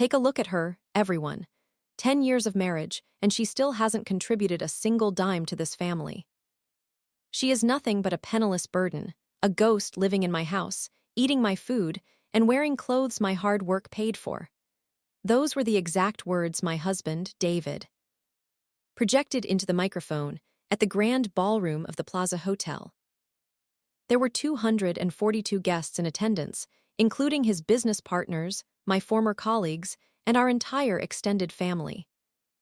Take a look at her, everyone. 10 years of marriage, and she still hasn't contributed a single dime to this family. She is nothing but a penniless burden, a ghost living in my house, eating my food, and wearing clothes my hard work paid for. Those were the exact words my husband, David, projected into the microphone at the grand ballroom of the Plaza Hotel. There were 242 guests in attendance, including his business partners, my former colleagues, and our entire extended family.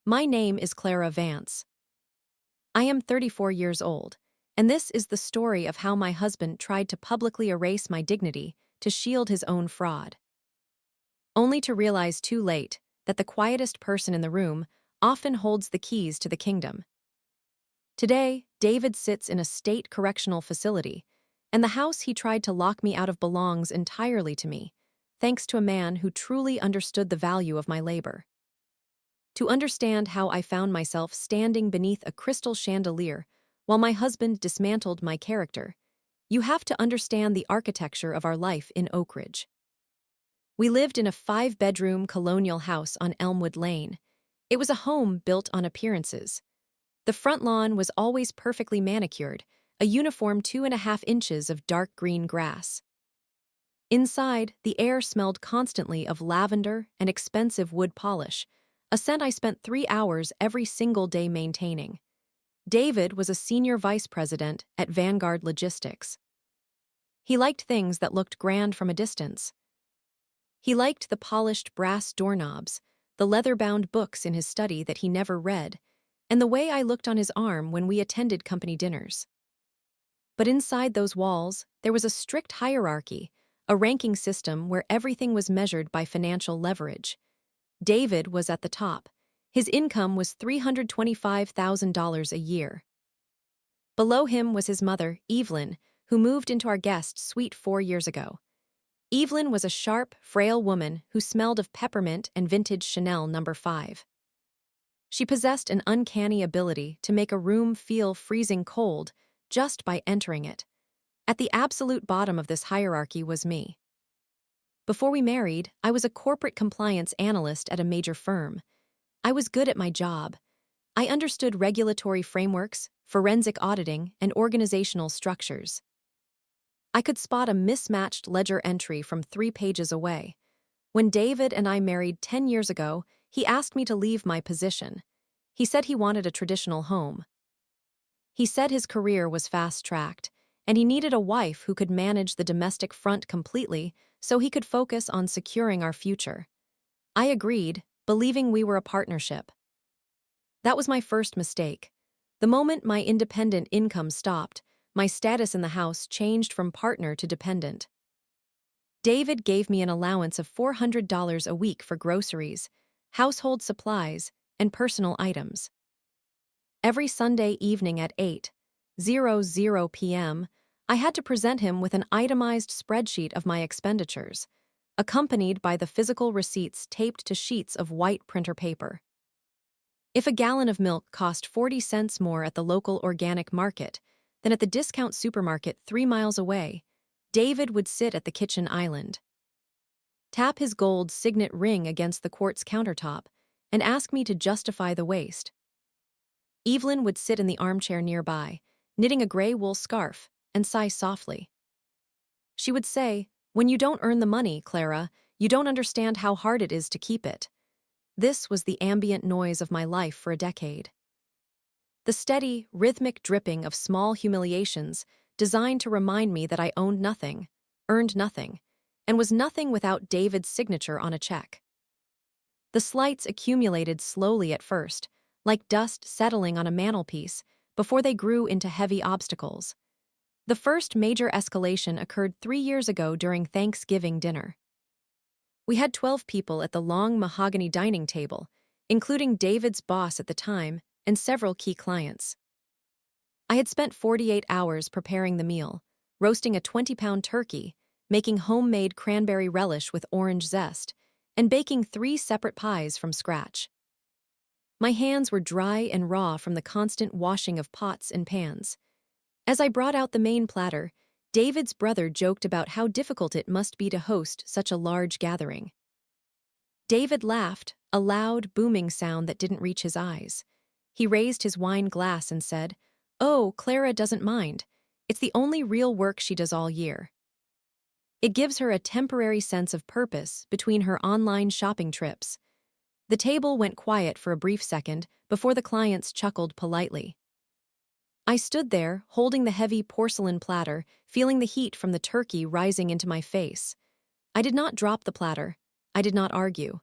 My name is Clara Vance. I am 34 years old, and this is the story of how my husband tried to publicly erase my dignity to shield his own fraud. Only to realize too late that the quietest person in the room often holds the keys to the kingdom. Today, David sits in a state correctional facility, and the house he tried to lock me out of belongs entirely to me, thanks to a man who truly understood the value of my labor. To understand how I found myself standing beneath a crystal chandelier while my husband dismantled my character, you have to understand the architecture of our life in Oak Ridge. We lived in a 5-bedroom colonial house on Elmwood Lane. It was a home built on appearances. The front lawn was always perfectly manicured, a uniform 2.5 inches of dark green grass. Inside, the air smelled constantly of lavender and expensive wood polish, a scent I spent 3 hours every single day maintaining. David was a senior vice president at Vanguard Logistics. He liked things that looked grand from a distance. He liked the polished brass doorknobs, the leather-bound books in his study that he never read, and the way I looked on his arm when we attended company dinners. But inside those walls, there was a strict hierarchy, a ranking system where everything was measured by financial leverage. David was at the top. His income was $325,000 a year. Below him was his mother, Evelyn, who moved into our guest suite 4 years ago. Evelyn was a sharp, frail woman who smelled of peppermint and vintage Chanel No. 5. She possessed an uncanny ability to make a room feel freezing cold just by entering it. At the absolute bottom of this hierarchy was me. Before we married, I was a corporate compliance analyst at a major firm. I was good at my job. I understood regulatory frameworks, forensic auditing, and organizational structures. I could spot a mismatched ledger entry from 3 pages away. When David and I married 10 years ago, he asked me to leave my position. He said he wanted a traditional home. He said his career was fast-tracked, and he needed a wife who could manage the domestic front completely so he could focus on securing our future. I agreed, believing we were a partnership. That was my first mistake. The moment my independent income stopped, my status in the house changed from partner to dependent. David gave me an allowance of $400 a week for groceries, household supplies, and personal items. Every Sunday evening at 8:00 p.m., I had to present him with an itemized spreadsheet of my expenditures, accompanied by the physical receipts taped to sheets of white printer paper. If a gallon of milk cost 40 cents more at the local organic market than at the discount supermarket 3 miles away, David would sit at the kitchen island, tap his gold signet ring against the quartz countertop, and ask me to justify the waste. Evelyn would sit in the armchair nearby, knitting a gray wool scarf, and sigh softly. She would say, "When you don't earn the money, Clara, you don't understand how hard it is to keep it." This was the ambient noise of my life for a decade. The steady, rhythmic dripping of small humiliations designed to remind me that I owned nothing, earned nothing, and was nothing without David's signature on a check. The slights accumulated slowly at first, like dust settling on a mantelpiece, before they grew into heavy obstacles. The first major escalation occurred 3 years ago during Thanksgiving dinner. We had 12 people at the long mahogany dining table, including David's boss at the time and several key clients. I had spent 48 hours preparing the meal, roasting a 20-pound turkey, making homemade cranberry relish with orange zest, and baking 3 separate pies from scratch. My hands were dry and raw from the constant washing of pots and pans. As I brought out the main platter, David's brother joked about how difficult it must be to host such a large gathering. David laughed, a loud, booming sound that didn't reach his eyes. He raised his wine glass and said, "Oh, Clara doesn't mind. It's the only real work she does all year. It gives her a temporary sense of purpose between her online shopping trips." The table went quiet for a brief second before the clients chuckled politely. I stood there, holding the heavy porcelain platter, feeling the heat from the turkey rising into my face. I did not drop the platter. I did not argue.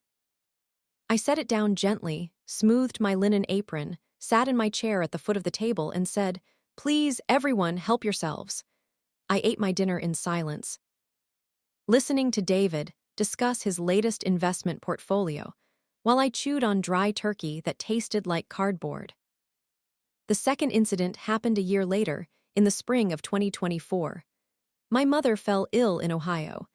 I set it down gently, smoothed my linen apron, sat in my chair at the foot of the table, and said, "Please, everyone, help yourselves." I ate my dinner in silence, listening to David discuss his latest investment portfolio, while I chewed on dry turkey that tasted like cardboard. The second incident happened a year later, in the spring of 2024. My mother fell ill in Ohio.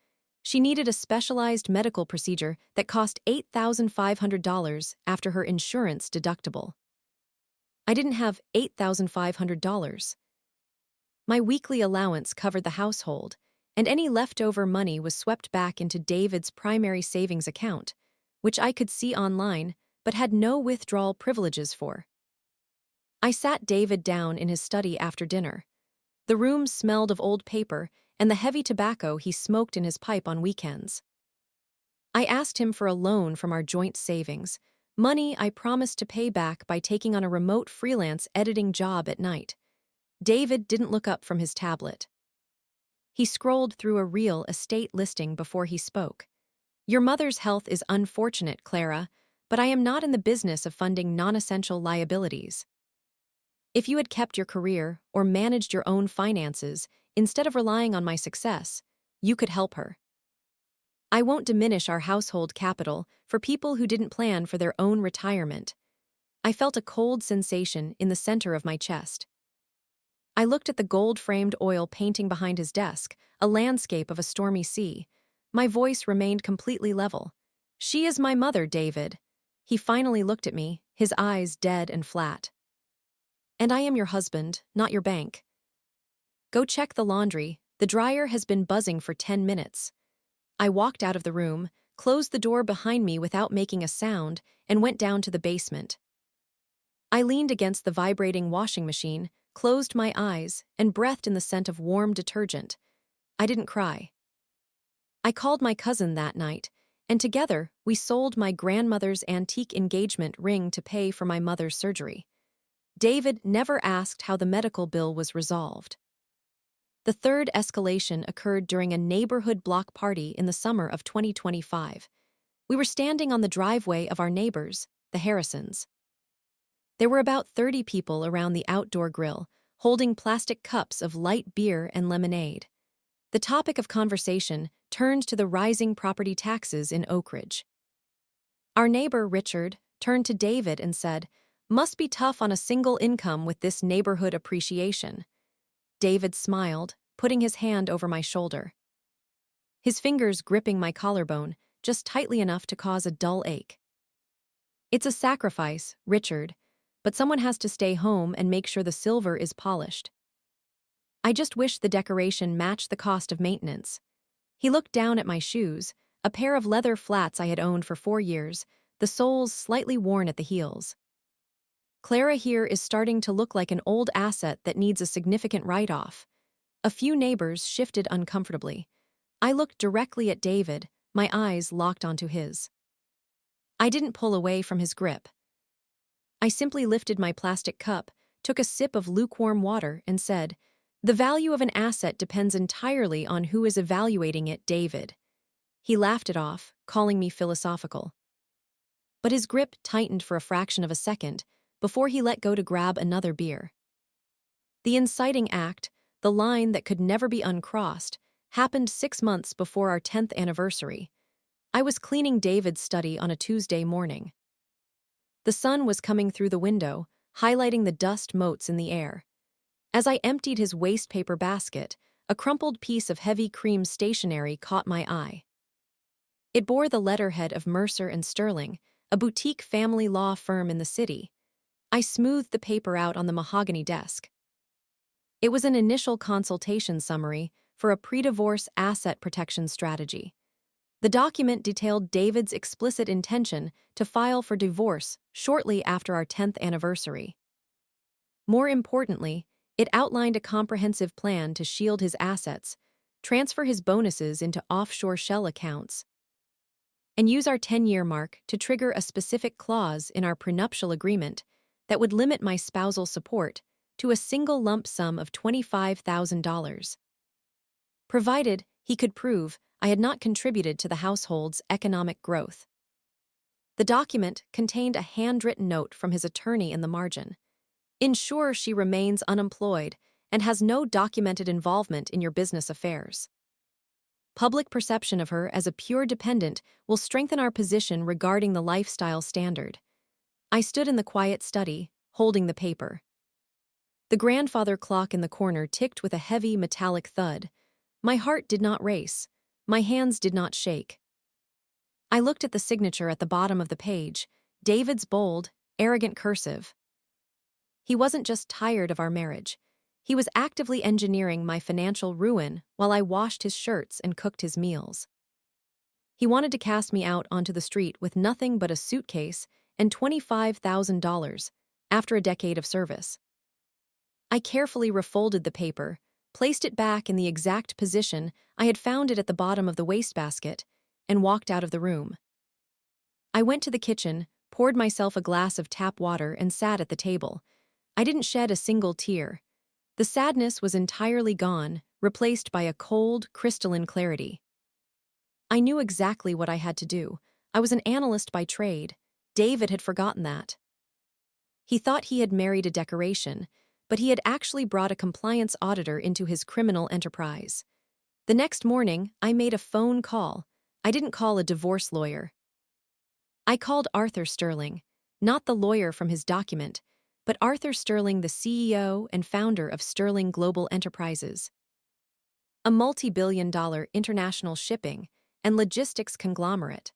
She needed a specialized medical procedure that cost $8,500 after her insurance deductible. I didn't have $8,500. My weekly allowance covered the household, and any leftover money was swept back into David's primary savings account, which I could see online but had no withdrawal privileges for. I sat David down in his study after dinner. The room smelled of old paper and the heavy tobacco he smoked in his pipe on weekends. I asked him for a loan from our joint savings, money I promised to pay back by taking on a remote freelance editing job at night. David didn't look up from his tablet. He scrolled through a real estate listing before he spoke. "Your mother's health is unfortunate, Clara, but I am not in the business of funding non-essential liabilities. If you had kept your career or managed your own finances instead of relying on my success, you could help her. I won't diminish our household capital for people who didn't plan for their own retirement." I felt a cold sensation in the center of my chest. I looked at the gold-framed oil painting behind his desk, a landscape of a stormy sea. My voice remained completely level. "She is my mother, David." He finally looked at me, his eyes dead and flat. "And I am your husband, not your bank. Go check the laundry. The dryer has been buzzing for 10 minutes. I walked out of the room, closed the door behind me without making a sound, and went down to the basement. I leaned against the vibrating washing machine, closed my eyes, and breathed in the scent of warm detergent. I didn't cry. I called my cousin that night, and together we sold my grandmother's antique engagement ring to pay for my mother's surgery. David never asked how the medical bill was resolved. The third escalation occurred during a neighborhood block party in the summer of 2025. We were standing on the driveway of our neighbors, the Harrisons. There were about 30 people around the outdoor grill, holding plastic cups of light beer and lemonade. The topic of conversation turned to the rising property taxes in Oak Ridge. Our neighbor, Richard, turned to David and said, "Must be tough on a single income with this neighborhood appreciation." David smiled, putting his hand over my shoulder. His fingers gripping my collarbone, just tightly enough to cause a dull ache. "It's a sacrifice, Richard, but someone has to stay home and make sure the silver is polished. I just wish the decoration matched the cost of maintenance." He looked down at my shoes, a pair of leather flats I had owned for 4 years, the soles slightly worn at the heels. "Clara here is starting to look like an old asset that needs a significant write-off." A few neighbors shifted uncomfortably. I looked directly at David, my eyes locked onto his. I didn't pull away from his grip. I simply lifted my plastic cup, took a sip of lukewarm water, and said, "The value of an asset depends entirely on who is evaluating it, David." He laughed it off, calling me philosophical. But his grip tightened for a fraction of a second before he let go to grab another beer. The inciting act, the line that could never be uncrossed, happened 6 months before our 10th anniversary. I was cleaning David's study on a Tuesday morning. The sun was coming through the window, highlighting the dust motes in the air. As I emptied his waste paper basket, a crumpled piece of heavy cream stationery caught my eye. It bore the letterhead of Mercer and Sterling, a boutique family law firm in the city. I smoothed the paper out on the mahogany desk. It was an initial consultation summary for a pre-divorce asset protection strategy. The document detailed David's explicit intention to file for divorce shortly after our 10th anniversary. More importantly, it outlined a comprehensive plan to shield his assets, transfer his bonuses into offshore shell accounts, and use our 10-year mark to trigger a specific clause in our prenuptial agreement that would limit my spousal support to a single lump sum of $25,000. Provided he could prove I had not contributed to the household's economic growth. The document contained a handwritten note from his attorney in the margin. Ensure she remains unemployed and has no documented involvement in your business affairs. Public perception of her as a pure dependent will strengthen our position regarding the lifestyle standard. I stood in the quiet study, holding the paper. The grandfather clock in the corner ticked with a heavy metallic thud. My heart did not race. My hands did not shake. I looked at the signature at the bottom of the page, David's bold, arrogant cursive. He wasn't just tired of our marriage. He was actively engineering my financial ruin while I washed his shirts and cooked his meals. He wanted to cast me out onto the street with nothing but a suitcase and $25,000 after a decade of service. I carefully refolded the paper, placed it back in the exact position I had found it at the bottom of the wastebasket, and walked out of the room. I went to the kitchen, poured myself a glass of tap water, and sat at the table. I didn't shed a single tear. The sadness was entirely gone, replaced by a cold, crystalline clarity. I knew exactly what I had to do. I was an analyst by trade. David had forgotten that. He thought he had married a decoration, but he had actually brought a compliance auditor into his criminal enterprise. The next morning, I made a phone call. I didn't call a divorce lawyer. I called Arthur Sterling, not the lawyer from his document, but Arthur Sterling, the CEO and founder of Sterling Global Enterprises, a multi-billion-dollar international shipping and logistics conglomerate.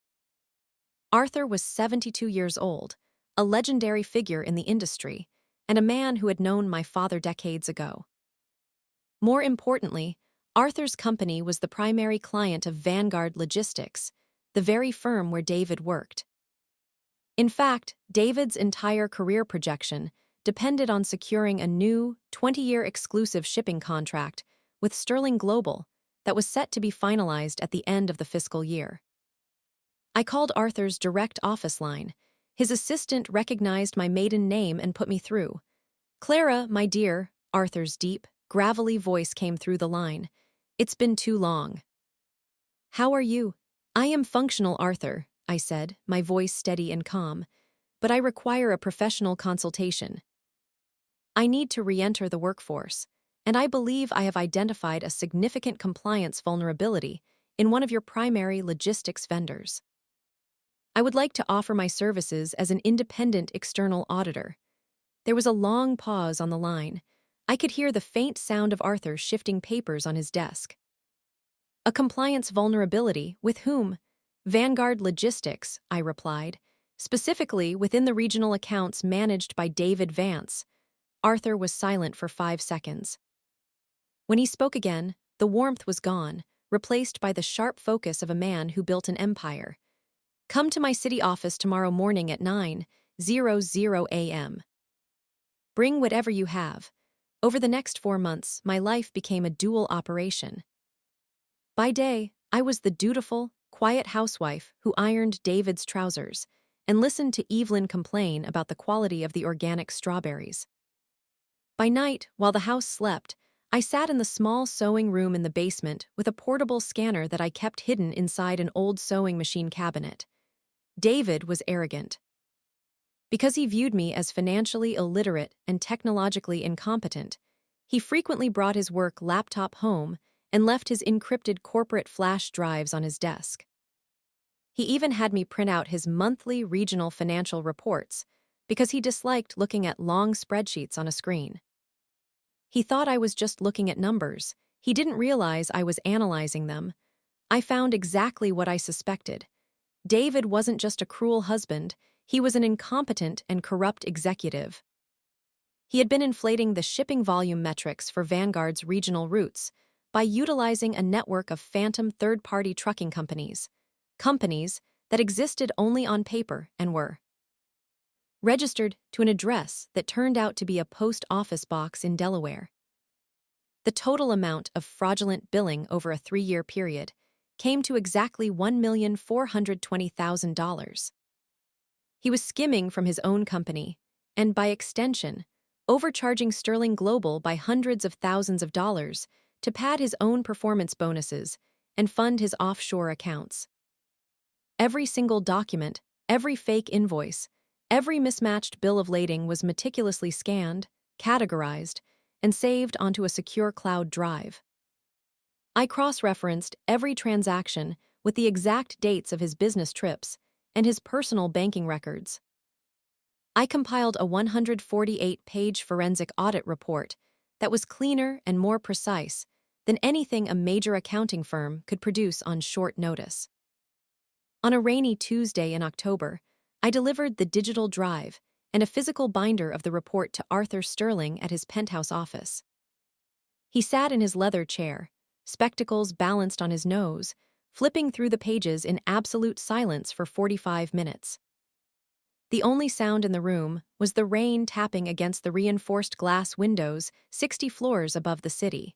Arthur was 72 years old, a legendary figure in the industry, and a man who had known my father decades ago. More importantly, Arthur's company was the primary client of Vanguard Logistics, the very firm where David worked. In fact, David's entire career projection depended on securing a new 20-year exclusive shipping contract with Sterling Global that was set to be finalized at the end of the fiscal year. I called Arthur's direct office line. His assistant recognized my maiden name and put me through. "Clara, my dear," Arthur's deep, gravelly voice came through the line. "It's been too long." "How are you?" "I am functional, Arthur," I said, my voice steady and calm, "but I require a professional consultation. I need to re-enter the workforce, and I believe I have identified a significant compliance vulnerability in one of your primary logistics vendors. I would like to offer my services as an independent external auditor." There was a long pause on the line. I could hear the faint sound of Arthur shifting papers on his desk. "A compliance vulnerability? With whom?" "Vanguard Logistics," I replied, "specifically within the regional accounts managed by David Vance." Arthur was silent for 5 seconds. When he spoke again, the warmth was gone, replaced by the sharp focus of a man who built an empire. "Come to my city office tomorrow morning at 9:00 a.m. Bring whatever you have." Over the next 4 months, my life became a dual operation. By day, I was the dutiful, quiet housewife who ironed David's trousers and listened to Evelyn complain about the quality of the organic strawberries. By night, while the house slept, I sat in the small sewing room in the basement with a portable scanner that I kept hidden inside an old sewing machine cabinet. David was arrogant. Because he viewed me as financially illiterate and technologically incompetent, he frequently brought his work laptop home and left his encrypted corporate flash drives on his desk. He even had me print out his monthly regional financial reports because he disliked looking at long spreadsheets on a screen. He thought I was just looking at numbers. He didn't realize I was analyzing them. I found exactly what I suspected. David wasn't just a cruel husband, he was an incompetent and corrupt executive. He had been inflating the shipping volume metrics for Vanguard's regional routes by utilizing a network of phantom third-party trucking companies. companies that existed only on paper and were registered to an address that turned out to be a post office box in Delaware. The total amount of fraudulent billing over a 3-year period came to exactly $1,420,000. He was skimming from his own company, and by extension, overcharging Sterling Global by hundreds of thousands of dollars to pad his own performance bonuses and fund his offshore accounts. Every single document, every fake invoice, every mismatched bill of lading was meticulously scanned, categorized, and saved onto a secure cloud drive. I cross-referenced every transaction with the exact dates of his business trips and his personal banking records. I compiled a 148-page forensic audit report that was cleaner and more precise than anything a major accounting firm could produce on short notice. On a rainy Tuesday in October, I delivered the digital drive and a physical binder of the report to Arthur Sterling at his penthouse office. He sat in his leather chair, spectacles balanced on his nose, flipping through the pages in absolute silence for 45 minutes. The only sound in the room was the rain tapping against the reinforced glass windows 60 floors above the city.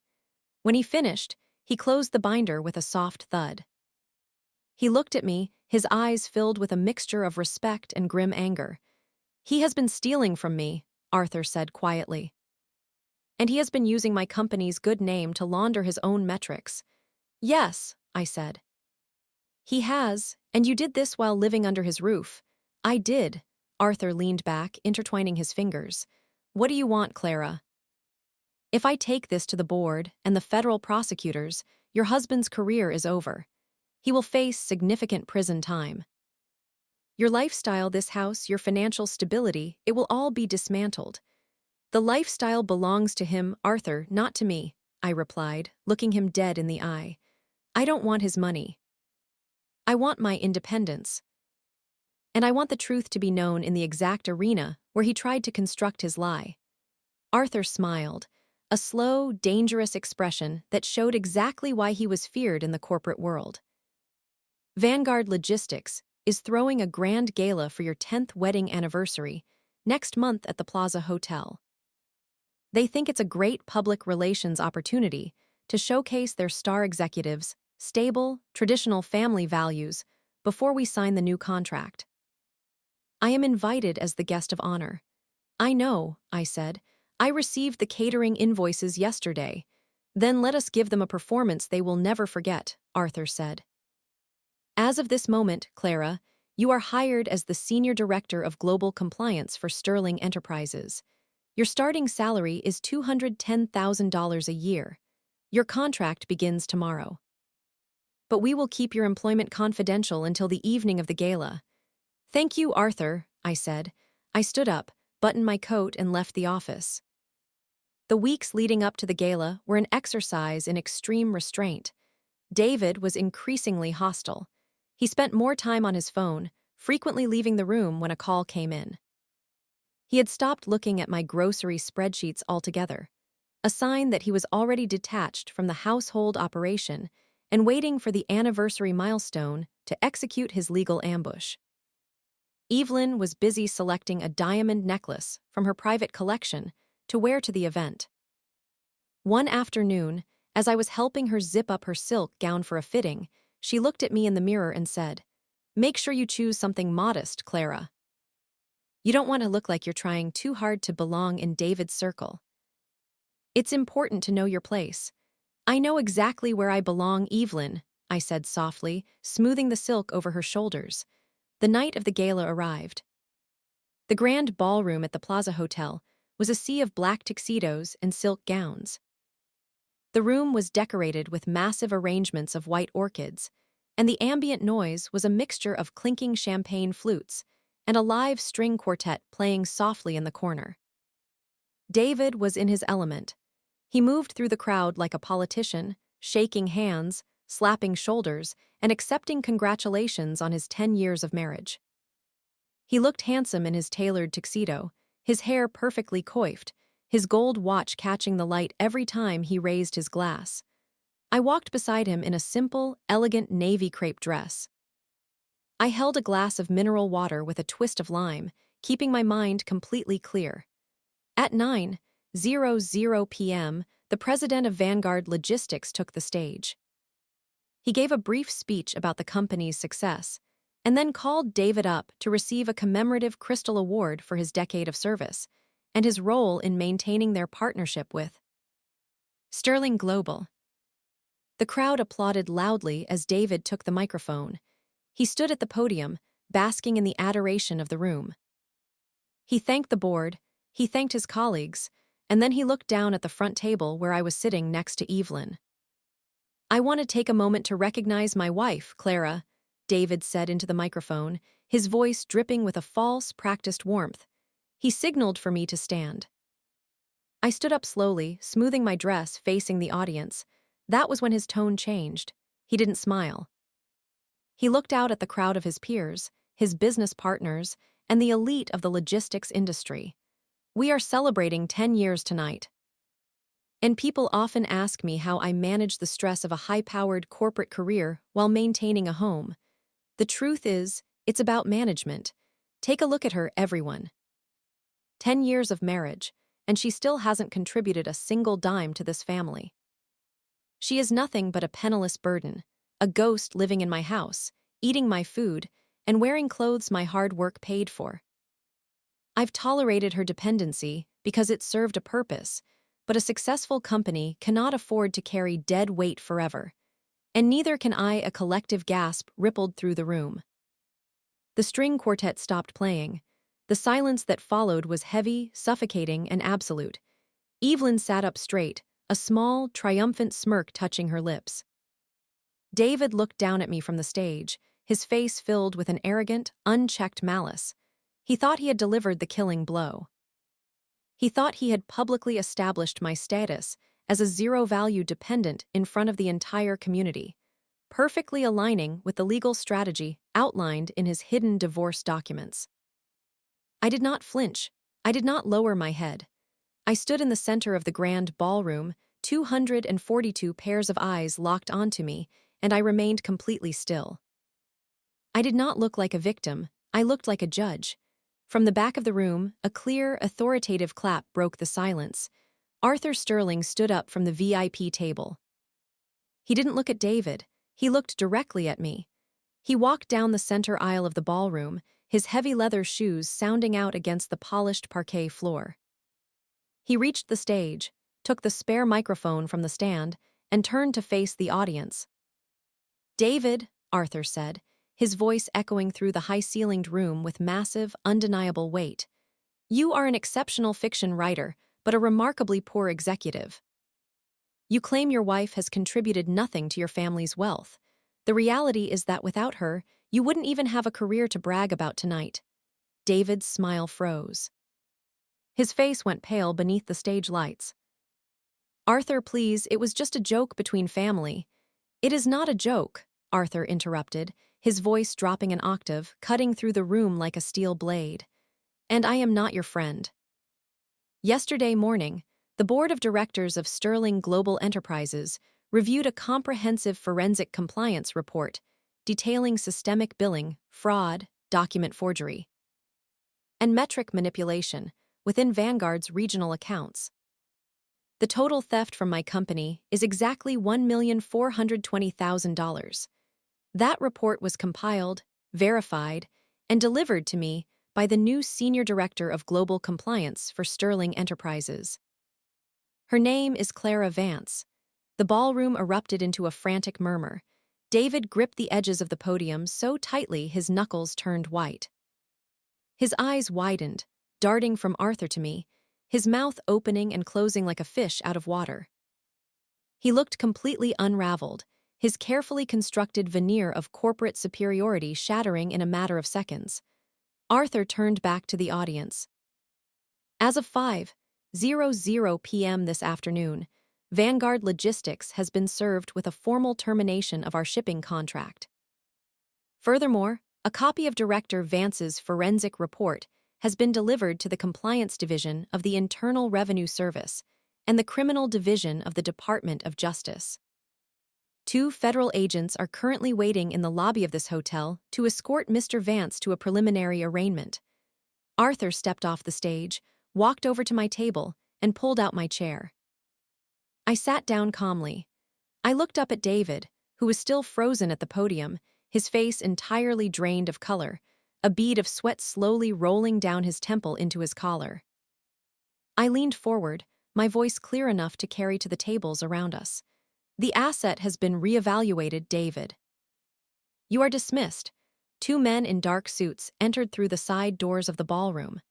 When he finished, he closed the binder with a soft thud. He looked at me, his eyes filled with a mixture of respect and grim anger. "He has been stealing from me," Arthur said quietly. "And he has been using my company's good name to launder his own metrics." "Yes," I said. "He has, and you did this while living under his roof." "I did." Arthur leaned back, intertwining his fingers. "What do you want, Clara?" "If I take this to the board and the federal prosecutors, your husband's career is over. He will face significant prison time. Your lifestyle, this house, your financial stability, it will all be dismantled." "The lifestyle belongs to him, Arthur, not to me," I replied, looking him dead in the eye. "I don't want his money. I want my independence. And I want the truth to be known in the exact arena where he tried to construct his lie." Arthur smiled, a slow, dangerous expression that showed exactly why he was feared in the corporate world. "Vanguard Logistics is throwing a grand gala for your 10th wedding anniversary next month at the Plaza Hotel. They think it's a great public relations opportunity to showcase their star executives' stable, traditional family values before we sign the new contract. I am invited as the guest of honor." "I know," I said. "I received the catering invoices yesterday." "Then let us give them a performance they will never forget," Arthur said. "As of this moment, Clara, you are hired as the Senior Director of Global Compliance for Sterling Enterprises. Your starting salary is $210,000 a year. Your contract begins tomorrow. But we will keep your employment confidential until the evening of the gala." "Thank you, Arthur," I said. I stood up, buttoned my coat, and left the office. The weeks leading up to the gala were an exercise in extreme restraint. David was increasingly hostile. He spent more time on his phone, frequently leaving the room when a call came in. He had stopped looking at my grocery spreadsheets altogether, a sign that he was already detached from the household operation and waiting for the anniversary milestone to execute his legal ambush. Evelyn was busy selecting a diamond necklace from her private collection to wear to the event. One afternoon, as I was helping her zip up her silk gown for a fitting, she looked at me in the mirror and said, "Make sure you choose something modest, Clara. You don't want to look like you're trying too hard to belong in David's circle. It's important to know your place." "I know exactly where I belong, Evelyn," I said softly, smoothing the silk over her shoulders. The night of the gala arrived. The grand ballroom at the Plaza Hotel was a sea of black tuxedos and silk gowns. The room was decorated with massive arrangements of white orchids, and the ambient noise was a mixture of clinking champagne flutes and a live string quartet playing softly in the corner. David was in his element. He moved through the crowd like a politician, shaking hands, slapping shoulders, and accepting congratulations on his 10 years of marriage. He looked handsome in his tailored tuxedo, his hair perfectly coiffed, his gold watch catching the light every time he raised his glass. I walked beside him in a simple, elegant navy crepe dress. I held a glass of mineral water with a twist of lime, keeping my mind completely clear. At 9:00 p.m., the president of Vanguard Logistics took the stage. He gave a brief speech about the company's success, and then called David up to receive a commemorative Crystal Award for his decade of service and his role in maintaining their partnership with Sterling Global. The crowd applauded loudly as David took the microphone. He stood at the podium, basking in the adoration of the room. He thanked the board, he thanked his colleagues, and then he looked down at the front table where I was sitting next to Evelyn. "I want to take a moment to recognize my wife, Clara," David said into the microphone, his voice dripping with a false, practiced warmth. He signaled for me to stand. I stood up slowly, smoothing my dress, facing the audience. That was when his tone changed. He didn't smile. He looked out at the crowd of his peers, his business partners, and the elite of the logistics industry. "We are celebrating 10 years tonight. And people often ask me how I manage the stress of a high-powered corporate career while maintaining a home. The truth is, it's about management. Take a look at her, everyone. 10 years of marriage, and she still hasn't contributed a single dime to this family. She is nothing but a penniless burden, a ghost living in my house, eating my food, and wearing clothes my hard work paid for. I've tolerated her dependency because it served a purpose, but a successful company cannot afford to carry dead weight forever. And neither can I." A collective gasp rippled through the room. The string quartet stopped playing. The silence that followed was heavy, suffocating, and absolute. Evelyn sat up straight, a small, triumphant smirk touching her lips. David looked down at me from the stage, his face filled with an arrogant, unchecked malice. He thought he had delivered the killing blow. He thought he had publicly established my status as a zero-value dependent in front of the entire community, perfectly aligning with the legal strategy outlined in his hidden divorce documents. I did not flinch. I did not lower my head. I stood in the center of the grand ballroom, 242 pairs of eyes locked onto me, and I remained completely still. I did not look like a victim. I looked like a judge. From the back of the room, a clear, authoritative clap broke the silence. Arthur Sterling stood up from the VIP table. He didn't look at David. He looked directly at me. He walked down the center aisle of the ballroom, his heavy leather shoes sounding out against the polished parquet floor. He reached the stage, took the spare microphone from the stand, and turned to face the audience. "David," Arthur said, his voice echoing through the high-ceilinged room with massive, undeniable weight. "You are an exceptional fiction writer, but a remarkably poor executive. You claim your wife has contributed nothing to your family's wealth. The reality is that without her, you wouldn't even have a career to brag about tonight." David's smile froze. His face went pale beneath the stage lights. "Arthur, please, it was just a joke between family." "It is not a joke," Arthur interrupted, his voice dropping an octave, cutting through the room like a steel blade. "And I am not your friend." Yesterday morning, the board of directors of Sterling Global Enterprises reviewed a comprehensive forensic compliance report detailing systemic billing, fraud, document forgery, and metric manipulation within Vanguard's regional accounts. The total theft from my company is exactly $1,420,000. That report was compiled, verified, and delivered to me by the new Senior Director of Global Compliance for Sterling Enterprises. Her name is Clara Vance. The ballroom erupted into a frantic murmur. David gripped the edges of the podium so tightly his knuckles turned white. His eyes widened, darting from Arthur to me, his mouth opening and closing like a fish out of water. He looked completely unraveled, his carefully constructed veneer of corporate superiority shattering in a matter of seconds. Arthur turned back to the audience. "As of 5:00 p.m. this afternoon, Vanguard Logistics has been served with a formal termination of our shipping contract. Furthermore, a copy of Director Vance's forensic report has been delivered to the Compliance Division of the Internal Revenue Service and the Criminal Division of the Department of Justice. 2 federal agents are currently waiting in the lobby of this hotel to escort Mr. Vance to a preliminary arraignment. Arthur stepped off the stage, walked over to my table, and pulled out my chair. I sat down calmly. I looked up at David, who was still frozen at the podium, his face entirely drained of color, a bead of sweat slowly rolling down his temple into his collar. I leaned forward, my voice clear enough to carry to the tables around us. The asset has been reevaluated, David. You are dismissed. 2 men in dark suits entered through the side doors of the ballroom.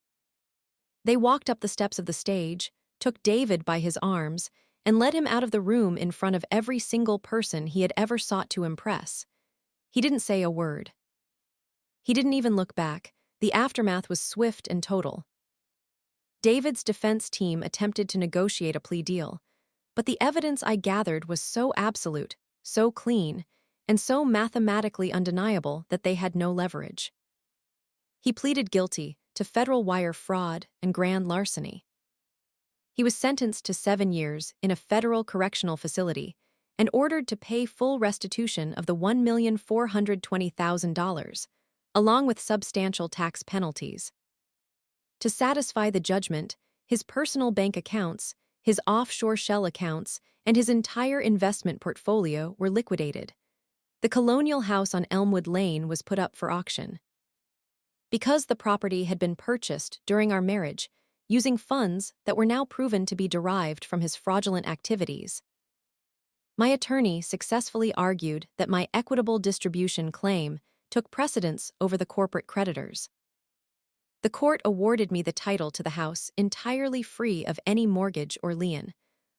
They walked up the steps of the stage, took David by his arms, and led him out of the room in front of every single person he had ever sought to impress. He didn't say a word. He didn't even look back. The aftermath was swift and total. David's defense team attempted to negotiate a plea deal, but the evidence I gathered was so absolute, so clean, and so mathematically undeniable that they had no leverage. He pleaded guilty to federal wire fraud and grand larceny. He was sentenced to 7 years in a federal correctional facility and ordered to pay full restitution of the $1,420,000, along with substantial tax penalties. To satisfy the judgment, his personal bank accounts, his offshore shell accounts, and his entire investment portfolio were liquidated. The colonial house on Elmwood Lane was put up for auction. Because the property had been purchased during our marriage, using funds that were now proven to be derived from his fraudulent activities, my attorney successfully argued that my equitable distribution claim took precedence over the corporate creditors. The court awarded me the title to the house entirely free of any mortgage or lien,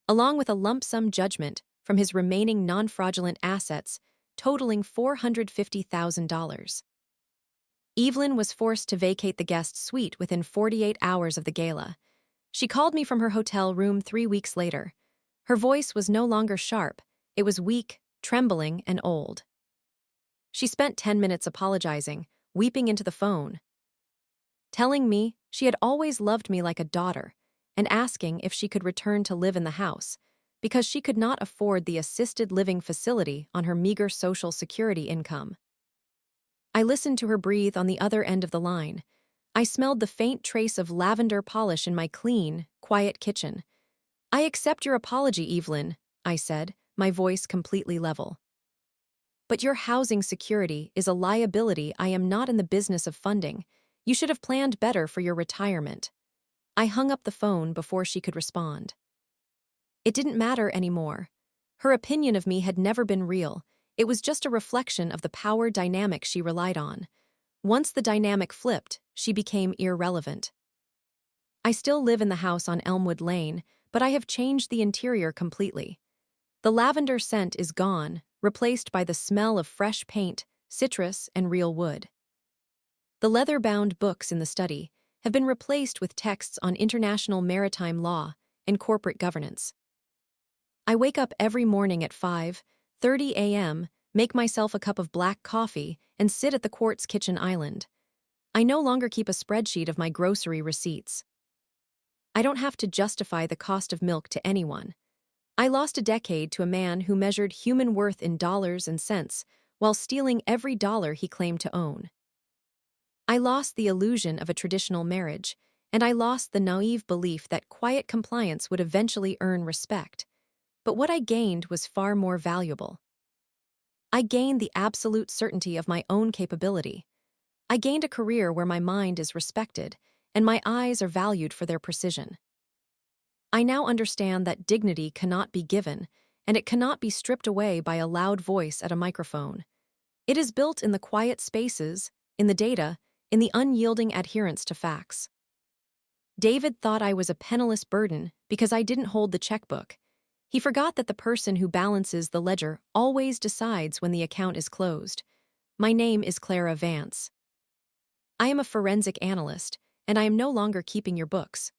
along with a lump sum judgment from his remaining non-fraudulent assets totaling $450,000. Evelyn was forced to vacate the guest suite within 48 hours of the gala. She called me from her hotel room 3 weeks later. Her voice was no longer sharp, it was weak, trembling, and old. She spent 10 minutes apologizing, weeping into the phone, telling me she had always loved me like a daughter, and asking if she could return to live in the house, because she could not afford the assisted living facility on her meager Social Security income. I listened to her breathe on the other end of the line. I smelled the faint trace of lavender polish in my clean, quiet kitchen. "I accept your apology, Evelyn," I said, my voice completely level. "But your housing security is a liability I am not in the business of funding. You should have planned better for your retirement." I hung up the phone before she could respond. It didn't matter anymore. Her opinion of me had never been real. It was just a reflection of the power dynamic she relied on. Once the dynamic flipped, she became irrelevant. I still live in the house on Elmwood Lane, but I have changed the interior completely. The lavender scent is gone, replaced by the smell of fresh paint, citrus, and real wood. The leather-bound books in the study have been replaced with texts on international maritime law and corporate governance. I wake up every morning at 5:30 a.m., make myself a cup of black coffee, and sit at the quartz kitchen island. I no longer keep a spreadsheet of my grocery receipts. I don't have to justify the cost of milk to anyone. I lost a decade to a man who measured human worth in dollars and cents while stealing every dollar he claimed to own. I lost the illusion of a traditional marriage, and I lost the naive belief that quiet compliance would eventually earn respect. But what I gained was far more valuable. I gained the absolute certainty of my own capability. I gained a career where my mind is respected, and my eyes are valued for their precision. I now understand that dignity cannot be given, and it cannot be stripped away by a loud voice at a microphone. It is built in the quiet spaces, in the data, in the unyielding adherence to facts. David thought I was a penniless burden because I didn't hold the checkbook. He forgot that the person who balances the ledger always decides when the account is closed. My name is Clara Vance. I am a forensic analyst, and I am no longer keeping your books.